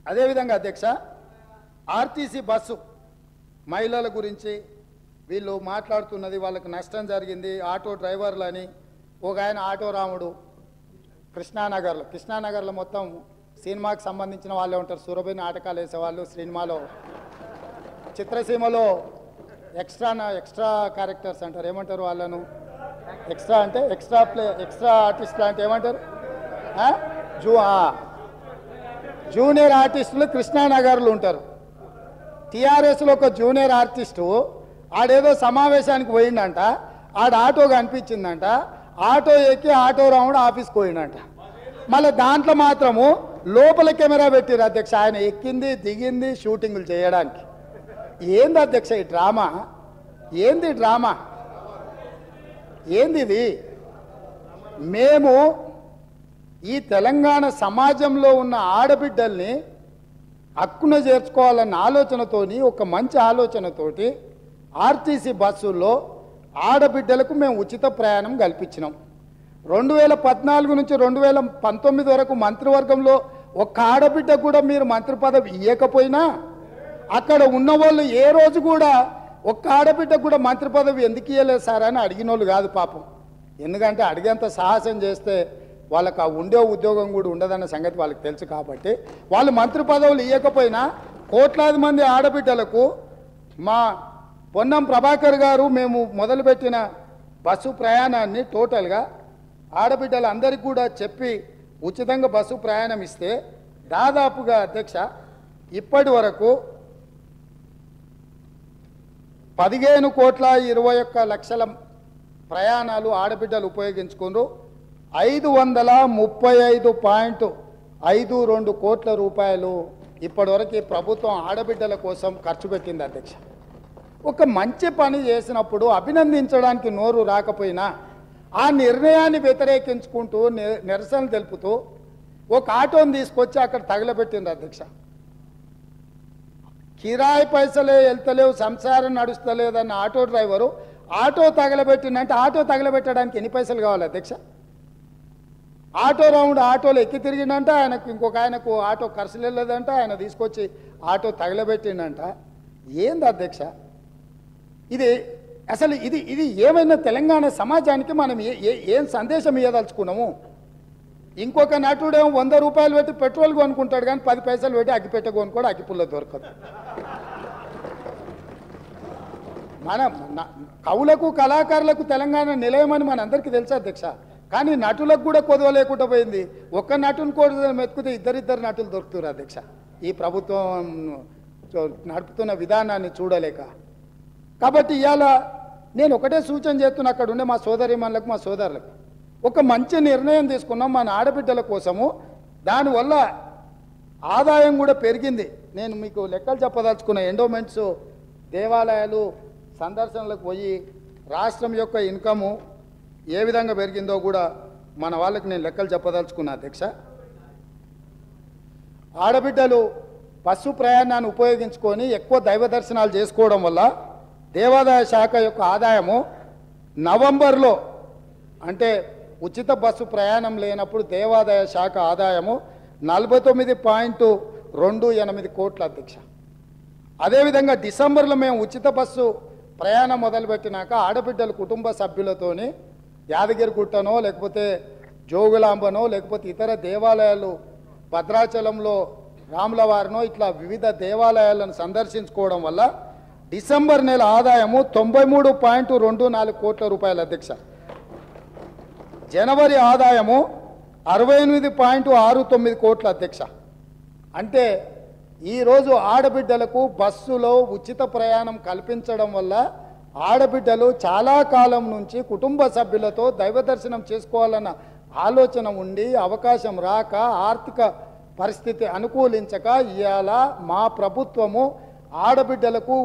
అదేవిధంగా అధ్యక్ష RTC bus మహిళల గురించి వీళ్ళు మాట్లాడుతున్నది, వాళ్ళకి నష్టం జరిగింది, ఆటో డ్రైవర్లని. ఒక ఆయన ఆటో రాముడు కృష్ణానగర్లో మొత్తం సినిమాకి సంబంధించిన వాళ్ళే ఉంటారు. సూరబి నాటకాలు వేసేవాళ్ళు, సినిమాలో చిత్రసీమలో ఎక్స్ట్రా క్యారెక్టర్స్ అంటారు, ఏమంటారు వాళ్ళను? ఎక్స్ట్రా అంటే ఎక్స్ట్రా ఆర్టిస్టులు అంటే ఏమంటారు? జూనియర్ ఆర్టిస్టులు కృష్ణానగర్లు ఉంటారు. టీఆర్ఎస్లో ఒక జూనియర్ ఆర్టిస్టు ఆడేదో సమావేశానికి పోయిందంట, ఆడ ఆటో కనిపించిందంట, ఆటో ఎక్కి ఆటో రాముడు ఆఫీస్కి పోయిందంట. మళ్ళీ దాంట్లో మాత్రము లోపల కెమెరా పెట్టిరు అధ్యక్ష, ఆయన ఎక్కింది దిగింది షూటింగులు చేయడానికి. ఏంది అధ్యక్ష ఈ డ్రామా? ఏంది డ్రామా? ఏంది ఇది? మేము ఈ తెలంగాణ సమాజంలో ఉన్న ఆడబిడ్డల్ని హక్కున చేర్చుకోవాలన్న ఆలోచనతోని, ఒక మంచి ఆలోచనతోటి ఆర్టీసీ బస్సుల్లో ఆడబిడ్డలకు మేము ఉచిత ప్రయాణం కల్పించినాం. 2014 నుంచి 2019 వరకు మంత్రివర్గంలో ఒక్క ఆడబిడ్డ కూడా మీరు మంత్రి పదవి ఇవ్వకపోయినా, అక్కడ ఉన్నవాళ్ళు ఏ రోజు కూడా ఒక్క ఆడబిడ్డ కూడా మంత్రి పదవి ఎందుకు ఇవ్వలేదు సార్ అని అడిగిన వాళ్ళు కాదు పాపం. ఎందుకంటే అడిగేంత సాహసం చేస్తే వాళ్ళకి ఆ ఉండే ఉద్యోగం కూడా ఉండదన్న సంగతి వాళ్ళకి తెలుసు. కాబట్టి వాళ్ళు మంత్రి పదవులు ఇవ్వకపోయినా కోట్లాది మంది ఆడబిడ్డలకు మా పొన్నం ప్రభాకర్ గారు మేము మొదలుపెట్టిన బస్సు ప్రయాణాన్ని టోటల్గా ఆడబిడ్డలందరికీ కూడా చెప్పి ఉచితంగా బస్సు ప్రయాణం ఇస్తే దాదాపుగా అధ్యక్ష ఇప్పటి వరకు 15,21,00,000 ప్రయాణాలు ఆడబిడ్డలు ఉపయోగించుకున్నారు. 535.52 కోట్ల రూపాయలు ఇప్పటివరకు ప్రభుత్వం ఆడబిడ్డల కోసం ఖర్చు పెట్టింది అధ్యక్ష. ఒక మంచి పని చేసినప్పుడు అభినందించడానికి నోరు రాకపోయినా ఆ నిర్ణయాన్ని వ్యతిరేకించుకుంటూ నిరసన తెలుపుతూ ఒక ఆటోని తీసుకొచ్చి అక్కడ తగలబెట్టింది అధ్యక్ష. కిరాయి పైసలే వెళ్తలేవు, సంసారం నడుస్తలేదన్న ఆటో డ్రైవరు ఆటో తగలబెట్టిందంటే ఆటో తగలబెట్టడానికి ఎన్ని పైసలు కావాలి అధ్యక్ష? ఆటో రౌండ్ ఆటోలు ఎక్కి తిరిగిందంట, ఆయనకు ఇంకొక ఆయనకు ఆటో ఖర్చులు వెళ్ళలేదంట, ఆయన తీసుకొచ్చి ఆటో తగలబెట్టిందంట. ఏంది అధ్యక్ష ఇది? అసలు ఇది ఏమైనా తెలంగాణ సమాజానికి మనం ఏం సందేశం ఇవ్వదలుచుకున్నాము? ఇంకొక నటుడేమో 100 రూపాయలు పెట్టి పెట్రోల్ కొనుక్కుంటాడు, కానీ 10 పైసలు పెట్టి అగ్గిపెట్ట కొనుక్కోడు, అగ్గిపుల్ల దొరకదు. మన కవులకు కళాకారులకు తెలంగాణ నిలయమని మనందరికీ తెలుసు అధ్యక్ష. కానీ నటులకు కూడా కొదవ లేకుండా పోయింది. ఒక్క నటుని కూడా మెతుకుతే ఇద్దరిద్దరు నటులు దొరుకుతారు అధ్యక్ష, ఈ ప్రభుత్వం నడుపుతున్న విధానాన్ని చూడలేక. కాబట్టి ఇవాళ నేను ఒకటే సూచన చేస్తున్నా, అక్కడ ఉండే మా సోదరిమణులకు మా సోదరులకు ఒక మంచి నిర్ణయం తీసుకున్నాం మన ఆడబిడ్డల కోసము. దానివల్ల ఆదాయం కూడా పెరిగింది. నేను మీకు లెక్కలు చెప్పదలుచుకున్న ఎండోమెంట్స్, దేవాలయాలు సందర్శనలకు పోయి రాష్ట్రం యొక్క ఇన్కము ఏ విధంగా పెరిగిందో కూడా మన వాళ్ళకి నేను లెక్కలు చెప్పదలుచుకున్నా అధ్యక్ష. ఆడబిడ్డలు బస్సు ప్రయాణాన్ని ఉపయోగించుకొని ఎక్కువ దైవ దర్శనాలు చేసుకోవడం వల్ల దేవాదాయ శాఖ యొక్క ఆదాయము నవంబర్లో, అంటే ఉచిత బస్సు ప్రయాణం లేనప్పుడు దేవాదాయ శాఖ ఆదాయము 49.28 కోట్ల అధ్యక్ష. అదేవిధంగా డిసెంబర్లో మేము ఉచిత బస్సు ప్రయాణం మొదలుపెట్టినాక ఆడబిడ్డల కుటుంబ సభ్యులతోని యాదగిరిగుట్టనో లేకపోతే జోగులాంబనో లేకపోతే ఇతర దేవాలయాలు భద్రాచలంలో రాములవారినో ఇట్లా వివిధ దేవాలయాలను సందర్శించుకోవడం వల్ల డిసెంబర్ నెల ఆదాయము 93.24 కోట్ల రూపాయల అధ్యక్ష. జనవరి ఆదాయము 68.69 కోట్ల అధ్యక్ష. అంటే ఈరోజు ఆడబిడ్డలకు బస్సులో ఉచిత ప్రయాణం కల్పించడం వల్ల ఆడబిడ్డలు చాలా కాలం నుంచి కుటుంబ సభ్యులతో దైవ దర్శనం చేసుకోవాలన్న ఆలోచన ఉండి అవకాశం రాక, ఆర్థిక పరిస్థితి అనుకూలించక ఇవాళ మా ప్రభుత్వము ఆడబిడ్డలకు